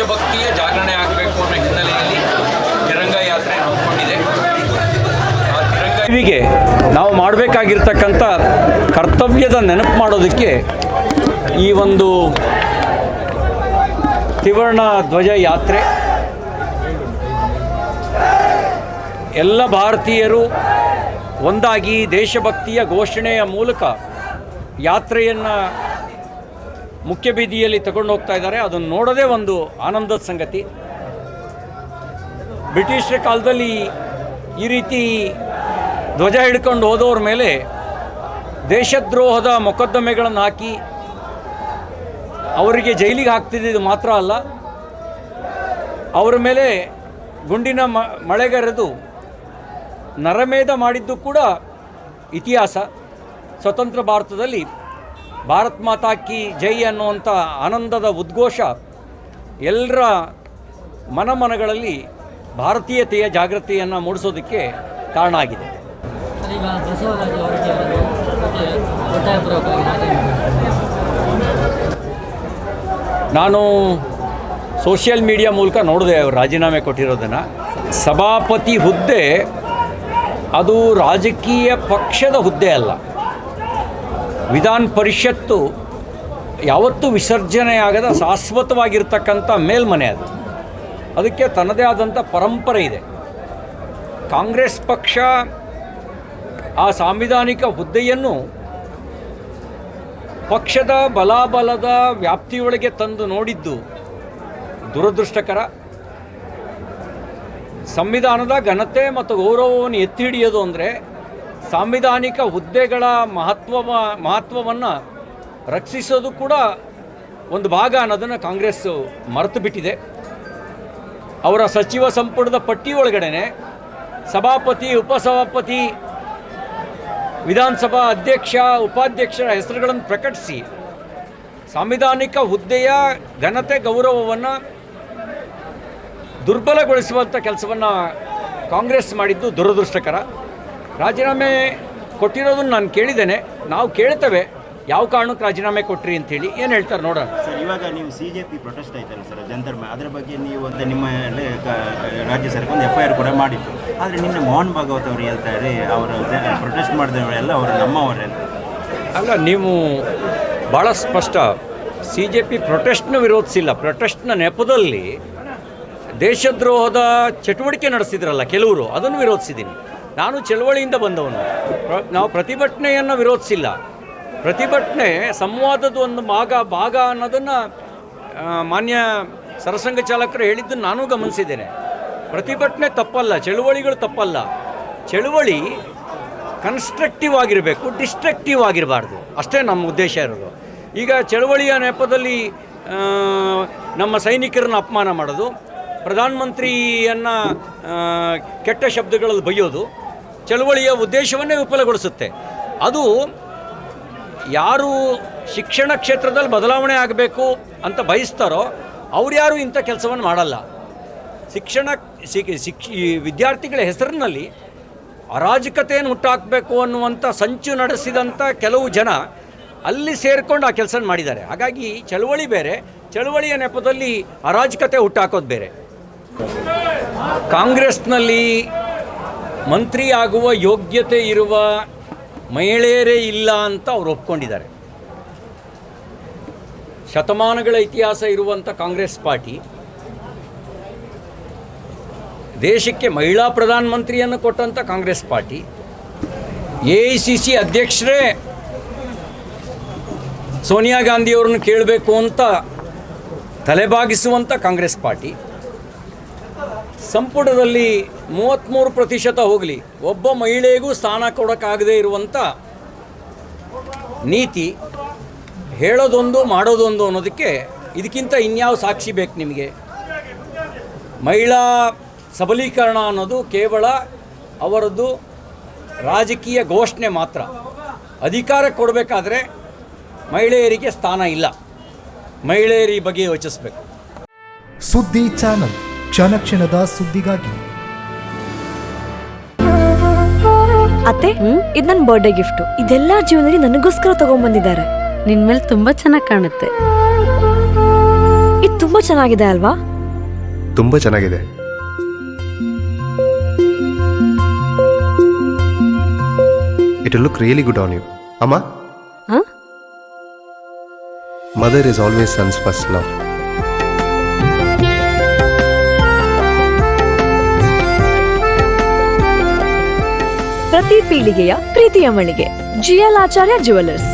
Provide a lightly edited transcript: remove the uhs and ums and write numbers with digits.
ದೇಶಭಕ್ತಿಯ ಜಾಗರಣೆ ಆಗಬೇಕು ಅನ್ನೋ ಹಿನ್ನೆಲೆಯಲ್ಲಿ ತಿರಂಗ ಯಾತ್ರೆ ಹಮ್ಮಿಕೊಂಡಿದೆ. ಆ ತಿರಂಗವಿಗೆ ನಾವು ಮಾಡಬೇಕಾಗಿರ್ತಕ್ಕಂಥ ಕರ್ತವ್ಯದ ನೆನಪು ಮಾಡೋದಕ್ಕೆ ಈ ಒಂದು ತ್ರಿವರ್ಣ ಧ್ವಜ ಯಾತ್ರೆ ಎಲ್ಲ ಭಾರತೀಯರು ಒಂದಾಗಿ ದೇಶಭಕ್ತಿಯ ಘೋಷಣೆಯ ಮೂಲಕ ಯಾತ್ರೆಯನ್ನು ಮುಖ್ಯ ಬೀದಿಯಲ್ಲಿ ತಗೊಂಡು ಹೋಗ್ತಾ ಇದ್ದಾರೆ. ಅದನ್ನು ನೋಡೋದೇ ಒಂದು ಆನಂದದ ಸಂಗತಿ. ಬ್ರಿಟಿಷರ ಕಾಲದಲ್ಲಿ ಈ ರೀತಿ ಧ್ವಜ ಹಿಡ್ಕೊಂಡು ಹೋದವ್ರ ಮೇಲೆ ದೇಶದ್ರೋಹದ ಮೊಕದ್ದಮೆಗಳನ್ನು ಹಾಕಿ ಅವರಿಗೆ ಜೈಲಿಗೆ ಹಾಕ್ತಿದ್ದು ಮಾತ್ರ ಅಲ್ಲ, ಅವರ ಮೇಲೆ ಗುಂಡಿನ ಮಳೆಗರೆದು ನರಮೇಧ ಮಾಡಿದ್ದು ಕೂಡ ಇತಿಹಾಸ. ಸ್ವತಂತ್ರ ಭಾರತದಲ್ಲಿ ಭಾರತ್ ಮಾತಾ ಕಿ ಜೈ ಅನ್ನುವಂಥ ಆನಂದದ ಉದ್ಘೋಷ ಎಲ್ಲರ ಮನಗಳಲ್ಲಿ ಭಾರತೀಯತೆಯ ಜಾಗೃತಿಯನ್ನು ಮೂಡಿಸೋದಕ್ಕೆ ಕಾರಣ ಆಗಿದೆ. ನಾನು ಸೋಷಿಯಲ್ ಮೀಡಿಯಾ ಮೂಲಕ ನೋಡಿದೆ ಅವರು ರಾಜೀನಾಮೆ ಕೊಟ್ಟಿರೋದನ್ನು. ಸಭಾಪತಿ ಹುದ್ದೆ ಅದು ರಾಜಕೀಯ ಪಕ್ಷದ ಹುದ್ದೆ ಅಲ್ಲ. ವಿಧಾನ ಪರಿಷತ್ತು ಯಾವತ್ತೂ ವಿಸರ್ಜನೆಯಾಗದ ಶಾಶ್ವತವಾಗಿರ್ತಕ್ಕಂಥ ಮೇಲ್ಮನೆ ಅದು. ಅದಕ್ಕೆ ತನ್ನದೇ ಆದಂಥ ಪರಂಪರೆ ಇದೆ. ಕಾಂಗ್ರೆಸ್ ಪಕ್ಷ ಆ ಸಾಂವಿಧಾನಿಕ ಹುದ್ದೆಯನ್ನು ಪಕ್ಷದ ಬಲಾಬಲದ ವ್ಯಾಪ್ತಿಯೊಳಗೆ ತಂದು ನೋಡಿದ್ದು ದುರದೃಷ್ಟಕರ. ಸಂವಿಧಾನದ ಘನತೆ ಮತ್ತು ಗೌರವವನ್ನು ಎತ್ತಿ ಹಿಡಿಯೋದು ಅಂದರೆ ಸಾಂವಿಧಾನಿಕ ಹುದ್ದೆಗಳ ಮಹತ್ವವನ್ನು ರಕ್ಷಿಸೋದು ಕೂಡ ಒಂದು ಭಾಗ ಅನ್ನೋದನ್ನು ಕಾಂಗ್ರೆಸ್ ಮರೆತು ಬಿಟ್ಟಿದೆ. ಅವರ ಸಚಿವ ಸಂಪುಟದ ಪಟ್ಟಿಯೊಳಗಡೆ ಸಭಾಪತಿ, ಉಪಸಭಾಪತಿ, ವಿಧಾನಸಭಾ ಅಧ್ಯಕ್ಷ, ಉಪಾಧ್ಯಕ್ಷರ ಹೆಸರುಗಳನ್ನು ಪ್ರಕಟಿಸಿ ಸಾಂವಿಧಾನಿಕ ಹುದ್ದೆಯ ಘನತೆ ಗೌರವವನ್ನು ದುರ್ಬಲಗೊಳಿಸುವಂಥ ಕೆಲಸವನ್ನು ಕಾಂಗ್ರೆಸ್ ಮಾಡಿದ್ದು ದುರದೃಷ್ಟಕರ. ರಾಜೀನಾಮೆ ಕೊಟ್ಟಿರೋದನ್ನು ನಾನು ಕೇಳಿದ್ದೇನೆ. ನಾವು ಕೇಳ್ತೇವೆ ಯಾವ ಕಾರಣಕ್ಕೆ ರಾಜೀನಾಮೆ ಕೊಟ್ರಿ ಅಂತೇಳಿ. ಏನು ಹೇಳ್ತಾರೆ ನೋಡೋಣ. ಸರ್, ಇವಾಗ ನೀವು CJP ಪ್ರೊಟೆಸ್ಟ್ ಆಯ್ತಲ್ಲ ಸರ್, ಜನತರ ಅದರ ಬಗ್ಗೆ ನೀವು ಅಂತ ನಿಮ್ಮ ರಾಜ್ಯ ಸರ್ಕಾರ ಒಂದು FIR ಕೂಡ ಮಾಡಿತ್ತು. ಆದರೆ ನಿನ್ನೆ ಮೋಹನ್ ಭಾಗವತ್ ಅವರು ಹೇಳ್ತಾರೆ ಅವರು ಪ್ರೊಟೆಸ್ಟ್ ಮಾಡಿದವರೆಲ್ಲ ಅವರು ನಮ್ಮವರೆಲ್ಲ ಅಲ್ಲ. ನೀವು ಭಾಳ ಸ್ಪಷ್ಟ. CJP ಪ್ರೊಟೆಸ್ಟ್ನ ವಿರೋಧಿಸಿಲ್ಲ. ಪ್ರೊಟೆಸ್ಟ್ನ ನೆಪದಲ್ಲಿ ದೇಶದ್ರೋಹದ ಚಟುವಟಿಕೆ ನಡೆಸಿದ್ರಲ್ಲ ಕೆಲವರು, ಅದನ್ನು ವಿರೋಧಿಸಿದ್ದೀನಿ. ನಾನು ಚಳವಳಿಯಿಂದ ಬಂದವನು. ನಾವು ಪ್ರತಿಭಟನೆಯನ್ನು ವಿರೋಧಿಸಿಲ್ಲ. ಪ್ರತಿಭಟನೆ ಸಂವಾದದ ಒಂದು ಭಾಗ ಅನ್ನೋದನ್ನು ಮಾನ್ಯ ಸರಸಂಘ ಚಾಲಕರು ಹೇಳಿದ್ದನ್ನು ನಾನು ಗಮನಿಸಿದ್ದೇನೆ. ಪ್ರತಿಭಟನೆ ತಪ್ಪಲ್ಲ, ಚಳುವಳಿಗಳು ತಪ್ಪಲ್ಲ. ಚಳುವಳಿ ಕನ್ಸ್ಟ್ರಕ್ಟಿವ್ ಆಗಿರಬೇಕು, ಡಿಸ್ಟ್ರಕ್ಟಿವ್ ಆಗಿರಬಾರ್ದು. ಅಷ್ಟೇ ನಮ್ಮ ಉದ್ದೇಶ ಇರೋದು. ಈಗ ಚಳುವಳಿಯ ನೆಪದಲ್ಲಿ ನಮ್ಮ ಸೈನಿಕರನ್ನು ಅಪಮಾನ ಮಾಡೋದು, ಪ್ರಧಾನಮಂತ್ರಿಯನ್ನು ಕೆಟ್ಟ ಶಬ್ದಗಳಲ್ಲಿ ಬೈಯೋದು ಚಳುವಳಿಯ ಉದ್ದೇಶವನ್ನೇ ವಿಫಲಗೊಳಿಸುತ್ತೆ. ಅದು ಯಾರು ಶಿಕ್ಷಣ ಕ್ಷೇತ್ರದಲ್ಲಿ ಬದಲಾವಣೆ ಆಗಬೇಕು ಅಂತ ಬಯಸ್ತಾರೋ ಅವ್ರು ಯಾರು ಇಂಥ ಕೆಲಸವನ್ನು ಮಾಡಲ್ಲ. ವಿದ್ಯಾರ್ಥಿಗಳ ಹೆಸರಿನಲ್ಲಿ ಅರಾಜಕತೆಯನ್ನು ಹುಟ್ಟಾಕಬೇಕು ಅನ್ನುವಂಥ ಸಂಚು ನಡೆಸಿದಂಥ ಕೆಲವು ಜನ ಅಲ್ಲಿ ಸೇರಿಕೊಂಡು ಆ ಕೆಲಸ ಮಾಡಿದ್ದಾರೆ. ಹಾಗಾಗಿ ಚಳುವಳಿ ಬೇರೆ, ಚಳುವಳಿಯ ನೆಪದಲ್ಲಿ ಅರಾಜಕತೆ ಹುಟ್ಟಾಕೋದು ಬೇರೆ. ಕಾಂಗ್ರೆಸ್ನಲ್ಲಿ ಮಂತ್ರಿ ಆಗುವ ಯೋಗ್ಯತೆ ಇರುವ ಮಹಿಳೆಯರೇ ಇಲ್ಲ ಅಂತ ಅವರು ಒಪ್ಕೊಂಡಿದ್ದಾರೆ. ಶತಮಾನಗಳ ಇತಿಹಾಸ ಇರುವಂಥ ಕಾಂಗ್ರೆಸ್ ಪಾರ್ಟಿ ದೇಶಕ್ಕೆ ಮಹಿಳಾ ಪ್ರಧಾನಮಂತ್ರಿಯನ್ನು ಕೊಟ್ಟಂಥ ಕಾಂಗ್ರೆಸ್ ಪಾರ್ಟಿ, AICC ಅಧ್ಯಕ್ಷರೇ ಸೋನಿಯಾ ಗಾಂಧಿಯವ್ರನ್ನ ಕೇಳಬೇಕು ಅಂತ ತಲೆಬಾಗಿಸುವಂಥ ಕಾಂಗ್ರೆಸ್ ಪಾರ್ಟಿ, ಸಂಪುಟದಲ್ಲಿ 33% ಹೋಗಲಿ ಒಬ್ಬ ಮಹಿಳೆಗೂ ಸ್ಥಾನ ಕೊಡೋಕ್ಕಾಗದೇ ಇರುವಂಥ ನೀತಿ, ಹೇಳೋದೊಂದು ಮಾಡೋದೊಂದು ಅನ್ನೋದಕ್ಕೆ ಇದಕ್ಕಿಂತ ಇನ್ಯಾವ ಸಾಕ್ಷಿ ಬೇಕು ನಿಮಗೆ? ಮಹಿಳಾ ಸಬಲೀಕರಣ ಅನ್ನೋದು ಕೇವಲ ಅವರದ್ದು ರಾಜಕೀಯ ಘೋಷಣೆ ಮಾತ್ರ. ಅಧಿಕಾರ ಕೊಡಬೇಕಾದ್ರೆ ಮಹಿಳೆಯರಿಗೆ ಸ್ಥಾನ ಇಲ್ಲ. ಮಹಿಳೆಯರ ಬಗ್ಗೆ ಯೋಚಿಸಬೇಕು. ಸುದ್ದಿ ಚಾನಲ್, ಕ್ಷಣ ಕ್ಷಣದ ಸುದ್ದಿಗಾಗಿ. ಅತ್ತೆ, ಇದು ನನ್ನ ಬರ್ಡೇ ಗಿಫ್ಟ್. ಇದೆಲ್ಲ ಜೀವನದಲ್ಲಿ ನನಗೋಸ್ಕರ ತಗೊಂಡ್ಬಂದಿದ್ದಾರೆ. ನಿನ್ ಮೇಲೆ ತುಂಬಾ ಚೆನ್ನಾಗಿ ಕಾಣುತ್ತೆ. ಇದು ತುಂಬಾ ಚೆನ್ನಾಗಿದೆ ಅಲ್ವಾ? ತುಂಬ ಚೆನ್ನಾಗಿದೆ. It will look really good on you. ಅಮ್ಮ, mother is always son's first love. ಪ್ರತಿ ಪೀಳಿಗೆಯ ಪ್ರೀತಿಯ ಮಳಿಗೆ GL ಆಚಾರ್ಯ ಜುವೆಲ್ಲರ್ಸ್.